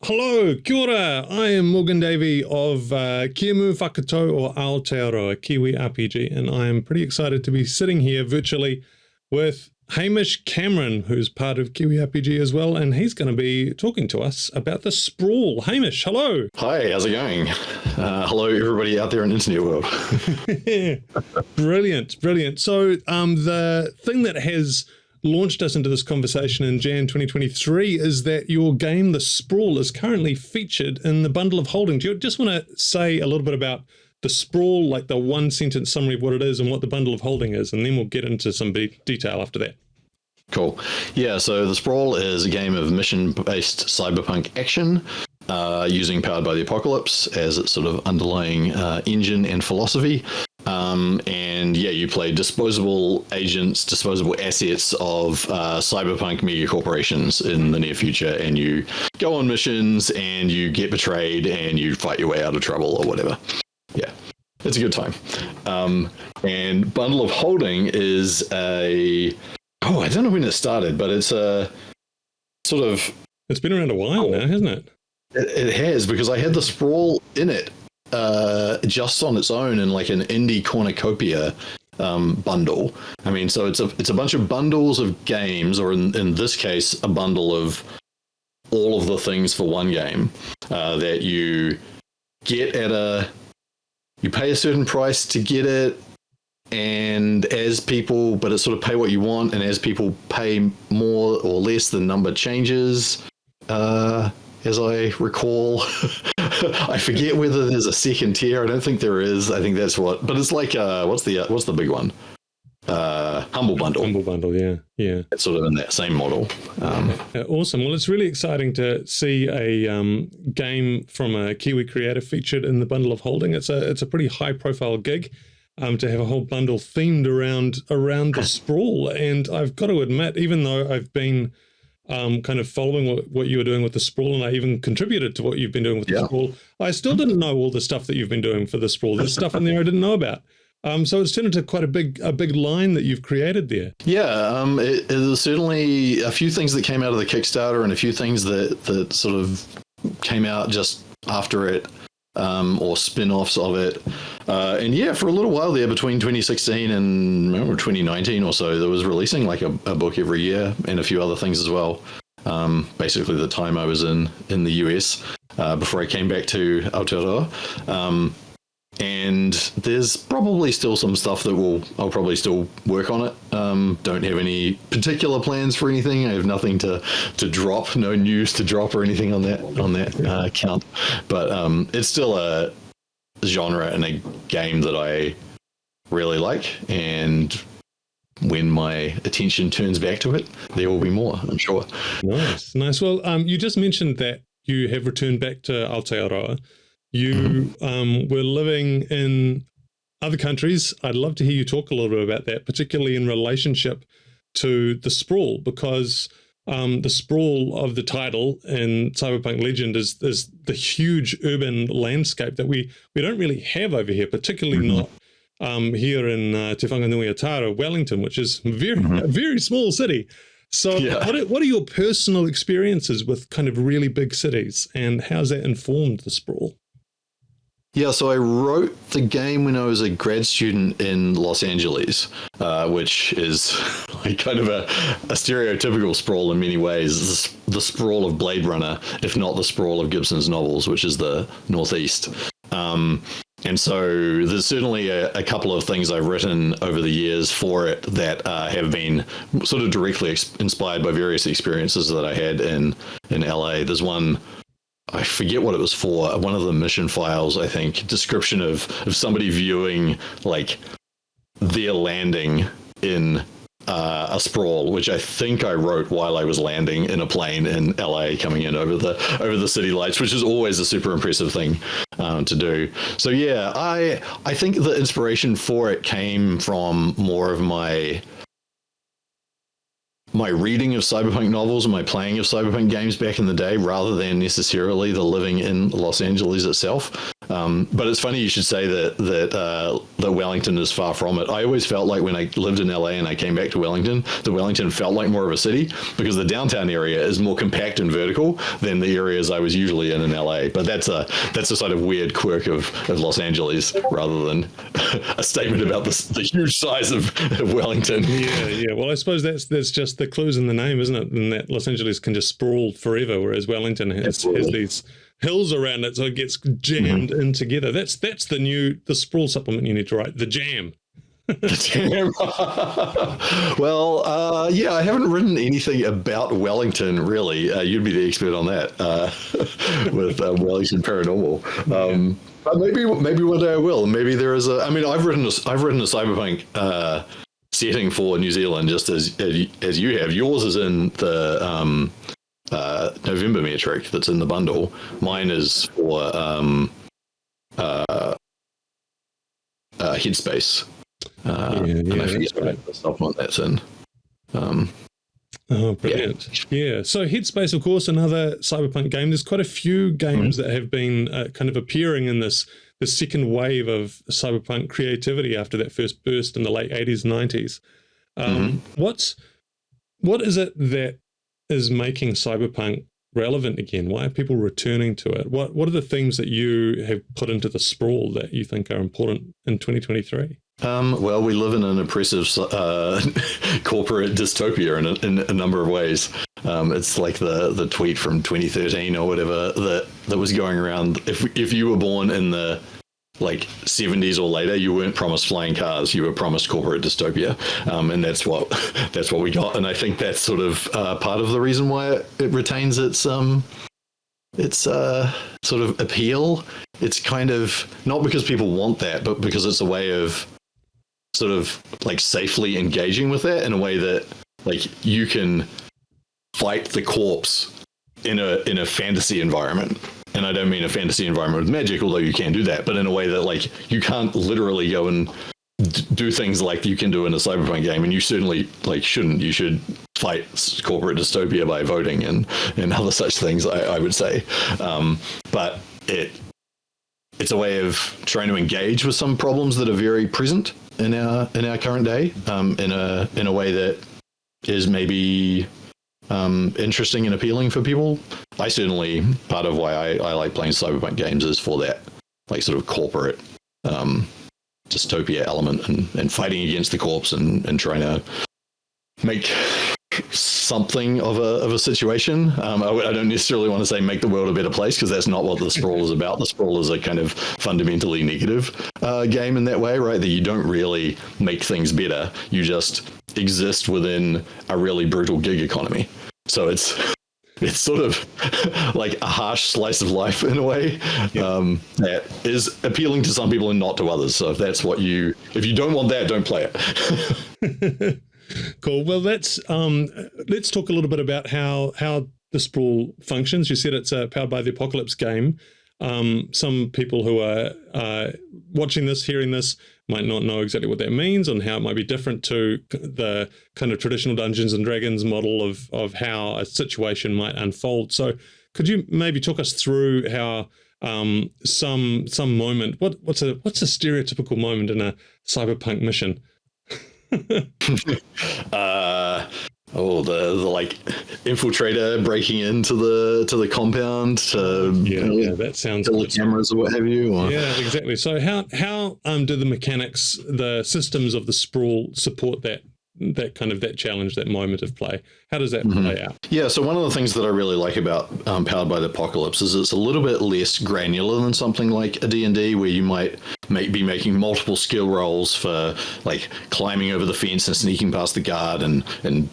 Hello, kia ora. I am Morgan Davie of Kia Mu Whakatau or Aotearoa KiwiRPG, and I am pretty excited to be sitting here virtually with Hamish Cameron, who's part of KiwiRPG as well, and he's going to be talking to us about the Sprawl. Hamish, hello. Hi, how's it going? Hello, everybody out there in the internet world. Brilliant, brilliant. So the thing that has launched us into this conversation in Jan 2023 is that your game, The Sprawl, is currently featured in the bundle of holding. Do you just want to say a little bit about The Sprawl, like the one sentence summary of what it is and what the bundle of holding is, and then we'll get into some detail after that. Cool. Yeah, so The Sprawl is a game of mission-based cyberpunk action using Powered by the Apocalypse as its sort of underlying engine and philosophy. And yeah, you play disposable agents, disposable assets of cyberpunk mega corporations in the near future, and you go on missions and you get betrayed and you fight your way out of trouble or whatever. Yeah, it's a good time. And Bundle of Holding is I don't know when it started, but it's a sort of... It's been around a while now, hasn't it? It has, because I had The Sprawl in it just on its own in like an indie cornucopia bundle. I mean, so it's a bunch of bundles of games, or in this case, a bundle of all of the things for one game that you get you pay a certain price to get it, and but it's sort of pay what you want, and as people pay more or less, the number changes. As I recall, I forget whether there's a second tier. I don't think there is. I think that's but it's like, what's the big one? Humble Bundle. Humble Bundle, yeah. It's sort of in that same model. Awesome. Well, it's really exciting to see a game from a Kiwi creator featured in the bundle of holding. It's a pretty high profile gig to have a whole bundle themed around the Sprawl. And I've got to admit, even though I've been kind of following what you were doing with the Sprawl, and I even contributed to what you've been doing with the Sprawl, I still didn't know all the stuff that you've been doing for the Sprawl. There's stuff in there I didn't know about. So it's turned into quite a big line that you've created there. Yeah, there's certainly a few things that came out of the Kickstarter, and a few things that sort of came out just after it, or spin-offs of it. And yeah, for a little while there, between 2016 and 2019 or so, there was releasing like a book every year, and a few other things as well. Basically the time I was in the US before I came back to Aotearoa. And there's probably still some stuff that I'll probably still work on it. Don't have any particular plans for anything. I have nothing to drop, no news to drop or anything on that count. But it's still a genre and a game that I really like. And when my attention turns back to it, there will be more, I'm sure. Nice. Well, you just mentioned that you have returned back to Aotearoa. You were living in other countries. I'd love to hear you talk a little bit about that, particularly in relationship to the Sprawl, because the Sprawl of the title in Cyberpunk Legend is the huge urban landscape that we don't really have over here, particularly not here in Te Whanganui-a-Tara, Wellington, which is a very small city. So what are your personal experiences with kind of really big cities, and how's that informed the Sprawl? Yeah, so I wrote the game when I was a grad student in Los Angeles, which is like kind of a stereotypical Sprawl in many ways. The Sprawl of Blade Runner, if not the Sprawl of Gibson's novels, which is the Northeast. And so there's certainly a couple of things I've written over the years for it that have been sort of directly inspired by various experiences that I had in LA. There's one, I forget what it was for, one of the mission files, I think, description of somebody viewing like their landing in a Sprawl, which I think I wrote while I was landing in a plane in LA coming in over the city lights, which is always a super impressive thing to do. So yeah, I think the inspiration for it came from more of my reading of cyberpunk novels and my playing of cyberpunk games back in the day, rather than necessarily the living in Los Angeles itself. But it's funny you should say that Wellington is far from it. I always felt like when I lived in LA and I came back to Wellington, that Wellington felt like more of a city because the downtown area is more compact and vertical than the areas I was usually in LA. But that's a sort of weird quirk of Los Angeles rather than a statement about the huge size of Wellington. Yeah. Well, I suppose that's just the clues in the name, isn't it? And that Los Angeles can just sprawl forever, whereas Wellington has these hills around it, so it gets jammed in together. That's the sprawl supplement you need to write, the jam. Well, I haven't written anything about Wellington really. You'd be the expert on that with Wellington Paranormal. But maybe one day I will. Maybe there is I've written a cyberpunk setting for New Zealand, just as you have. Yours is in the November metric that's in the bundle. Mine is for Headspace. And I forget what the supplement that's in. Oh, brilliant. Yeah. So Headspace, of course, another cyberpunk game. There's quite a few games that have been kind of appearing in this second wave of cyberpunk creativity after that first burst in the late 80s, 90s. What is it that is making cyberpunk relevant again? Why are people returning to it? What are the themes that you have put into the sprawl that you think are important in 2023? Well, we live in an oppressive corporate dystopia in a number of ways. It's like the tweet from 2013 or whatever that was going around. If you were born in the 70s or later, you weren't promised flying cars. You were promised corporate dystopia, and that's what we got. And I think that's sort of part of the reason why it retains its sort of appeal. It's kind of not because people want that, but because it's a way of sort of safely engaging with that in a way that you can fight the corpse in a fantasy environment. And I don't mean a fantasy environment with magic, although you can do that, but in a way that you can't literally go and do things like you can do in a cyberpunk game, and you certainly shouldn't. You should fight corporate dystopia by voting and other such things, I would say. But it's a way of trying to engage with some problems that are very present in our current day, in a way that is maybe interesting and appealing for people. I certainly, part of why I like playing cyberpunk games is for that sort of corporate dystopia element and fighting against the corpse and trying to make something of a situation. I don't necessarily want to say make the world a better place, because that's not what the Sprawl is about. The Sprawl is a kind of fundamentally negative game in that way, right? That you don't really make things better. You just exist within a really brutal gig economy. So it's sort of like a harsh slice of life in a way, that is appealing to some people and not to others. So if you don't want that, don't play it. Cool. Well, let's talk a little bit about how the Sprawl functions. You said it's powered by the Apocalypse game. Some people who are watching this, hearing this, might not know exactly what that means and how it might be different to the kind of traditional Dungeons and Dragons model of how a situation might unfold. So could you maybe talk us through how some moment, what's a stereotypical moment in a cyberpunk mission? The infiltrator breaking into the compound to that sounds kill the cameras or what have you. Or... Yeah, exactly. So how do the mechanics, the systems of the Sprawl support that challenge, that moment of play? How does that play out? Yeah, so one of the things that I really like about Powered by the Apocalypse is it's a little bit less granular than something like a D&D, where you might be making multiple skill rolls for climbing over the fence and sneaking past the guard and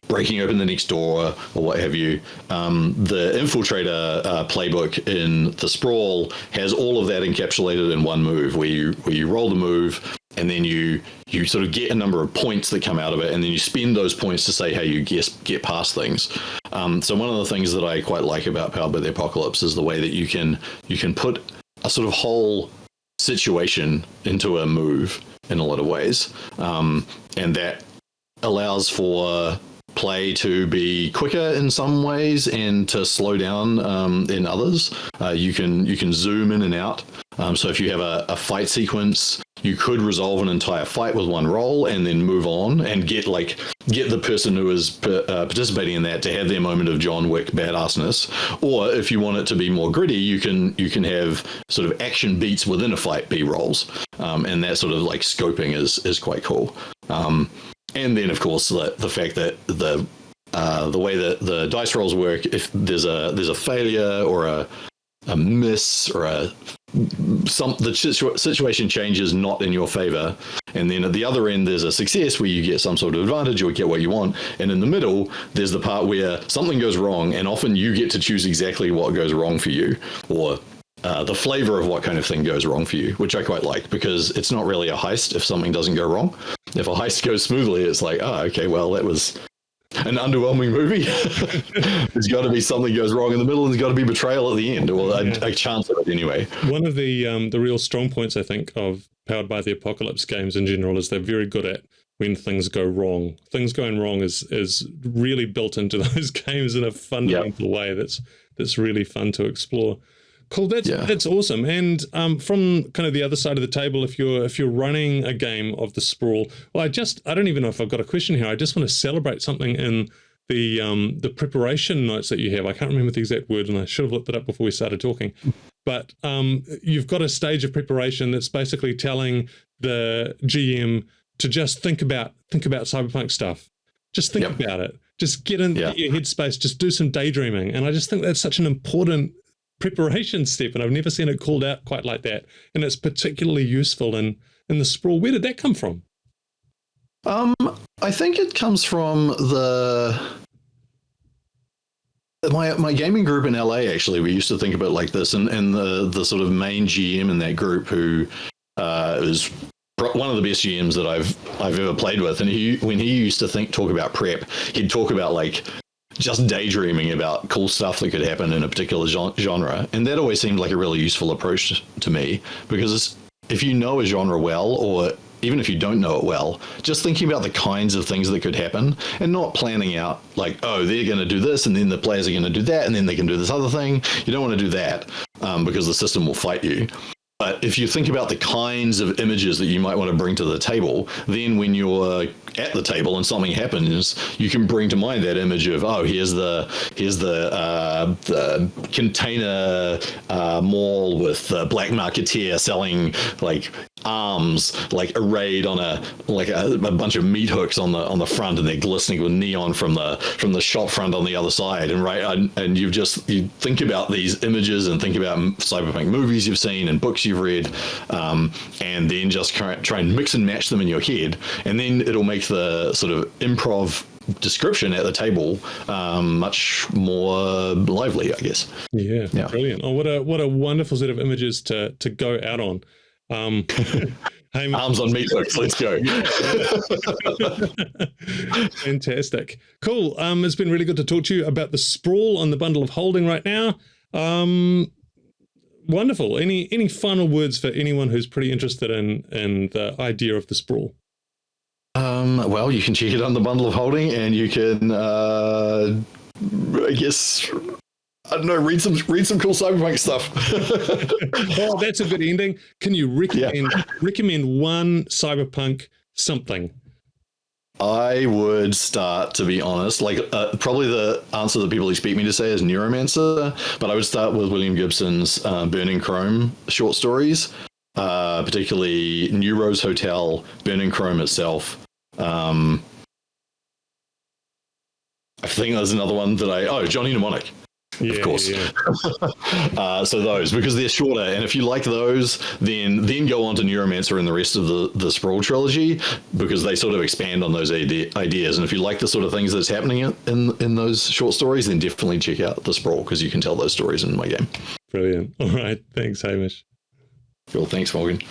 breaking open the next door or what have you. The Infiltrator playbook in the Sprawl has all of that encapsulated in one move, where you roll the move, and then you sort of get a number of points that come out of it, and then you spend those points to say how you get past things. So one of the things that I quite like about Powered by the Apocalypse is the way that you can put a sort of whole situation into a move in a lot of ways, and that allows for play to be quicker in some ways and to slow down in others. You can zoom in and out. So if you have a fight sequence, you could resolve an entire fight with one roll and then move on and get the person who is participating in that to have their moment of John Wick badassness. Or if you want it to be more gritty, you can have sort of action beats within a fight be rolls, and that sort of like scoping is quite cool. And then of course the fact that the way that the dice rolls work, if there's a failure or a miss or the situation changes not in your favor, and then at the other end there's a success where you get some sort of advantage or get what you want, and in the middle there's the part where something goes wrong, and often you get to choose exactly what goes wrong for you, or the flavor of what kind of thing goes wrong for you, which I quite like, because it's not really a heist if something doesn't go wrong. If a heist goes smoothly, it's like, oh, okay, well, that was an underwhelming movie. There's got to be something goes wrong in the middle, and there's got to be betrayal at the end, or a chance of it anyway. One of the real strong points, I think, of Powered by the Apocalypse games in general is they're very good at when things go wrong. Things going wrong is really built into those games in a fundamental way that's really fun to explore. Cool, that's awesome. And from kind of the other side of the table, if you're running a game of the Sprawl, well, I don't even know if I've got a question here. I just want to celebrate something in the preparation notes that you have. I can't remember the exact word, and I should have looked it up before we started talking. But you've got a stage of preparation that's basically telling the GM to just think about cyberpunk stuff. Just think about it. Just get in your headspace. Just do some daydreaming. And I just think that's such an important preparation step, and I've never seen it called out quite like that, and it's particularly useful in the Sprawl. Where did that come from? I think it comes from my gaming group in LA. Actually, we used to think about it like this, and the sort of main GM in that group, who is one of the best GMs that I've ever played with, and when he used to talk about prep, he'd talk about like just daydreaming about cool stuff that could happen in a particular genre. And that always seemed like a really useful approach to me, because if you know a genre well, or even if you don't know it well, just thinking about the kinds of things that could happen and not planning out like, oh, they're going to do this and then the players are going to do that and then they can do this other thing. You don't want to do that because the system will fight you. But if you think about the kinds of images that you might want to bring to the table, then when you're at the table and something happens, you can bring to mind that image of, oh, here's the container mall with the black marketeer selling like arms, like arrayed on a bunch of meat hooks on the front, and they're glistening with neon from the shop front on the other side. And you think about these images and think about cyberpunk movies you've seen and books you've read, and then just try and mix and match them in your head, and then it'll make the sort of improv description at the table much more lively, I guess. Yeah, brilliant. Oh, what a wonderful set of images to go out on. Arms on meat hooks, let's go. Fantastic. Cool. It's been really good to talk to you about the Sprawl on the bundle of holding right now. Wonderful. Any final words for anyone who's pretty interested in the idea of the Sprawl? Well, you can check it on the bundle of holding, and you can I guess, I don't know, read some cool cyberpunk stuff. Oh, that's a good ending. Can you recommend one cyberpunk something? I would start, to be honest, like probably the answer that people expect me to say is Neuromancer, but I would start with William Gibson's Burning Chrome short stories, particularly New Rose Hotel, Burning Chrome itself. I think there's another one that Johnny Mnemonic. Of course. Yeah. So those, because they're shorter, and if you like those, then go on to Neuromancer and the rest of the Sprawl trilogy, because they sort of expand on those ideas. And if you like the sort of things that's happening in those short stories, then definitely check out the Sprawl, because you can tell those stories in my game. Brilliant. All right. Thanks, Hamish. Cool. Thanks, Morgan.